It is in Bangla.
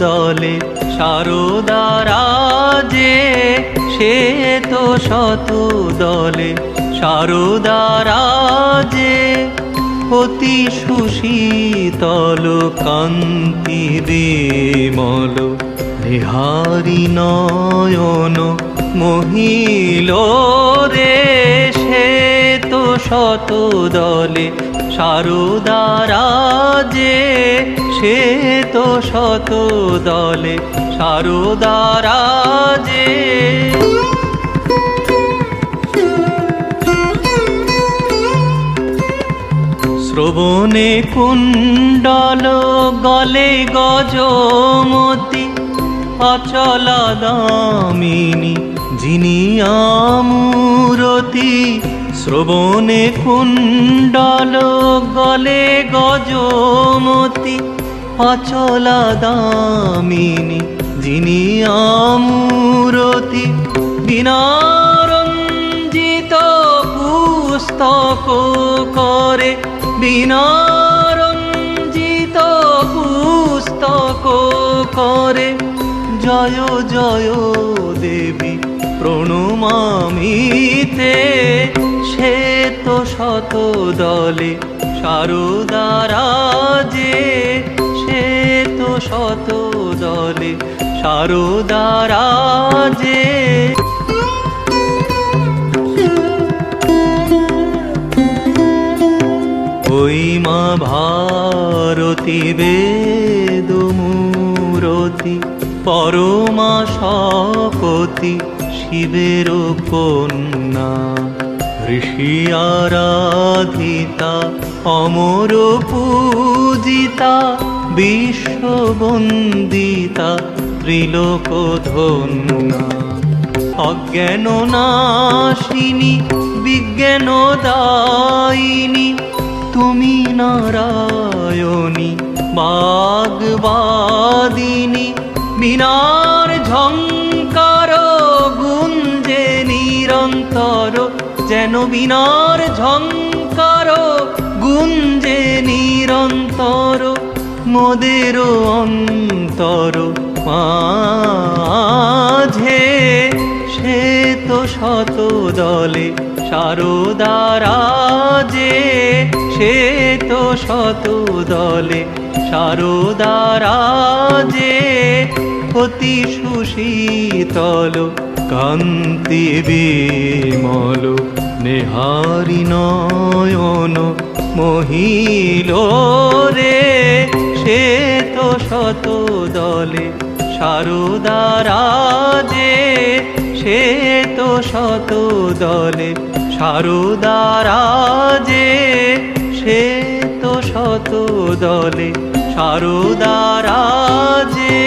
দলে সারদা রাজে, সে তো শত দলে সারদা রাজে। অতি সুশীতল কান্তি বিমল বিহারী নয়ন মহিল রে, সে তো শত দলে সারদা রাজে, সে তো শত দলে সারদা রাজে। শ্রবণে কুণ্ডল গলে গজমতি, অচলা দামিনী যিনি আমূরতি। শ্রবণে কুণ্ডল গলে গজমতি, অচলা দামিনী যিনি আমূরতি। বিনারঞ্জিত পুস্তক করে, বিনারঞ্জিত পুস্তক করে, জয় জয় দেবী প্রণমামিতে। সে তো শত দলে সারদা রাজে, সে তো শত দলে সারদা রাজে। ওই মা ভারতী বেদমূরতি, পরমা শপতি শিবের কন্যা। ঋষি আরাধিতা অমর পূজিতা, বিশ্ববন্দিতা ত্রিলোক ধন্যা। অজ্ঞান নাশিনী বিজ্ঞান দায়িনী, তুমি নারায়ণী বাগ্বাদিনী। বীণার ঝঙ্কার গুঞ্জে নিরন্তর, যেন বীণার ঝঙ্কার গুঞ্জে নিরন্তর। মোদের অন্তর মাঝে, সে তো শত দলে সারদা রাজে, সে তো শত দলে সারদা রাজে। অতি সুশীতল কান্তি বিমল নেহারি নয়ন মহিল রে, সে তো শত দলে সারদা রাজে, সে তো শত দলে সারদা রাজে, সে তো শত দলে সারদা রাজে।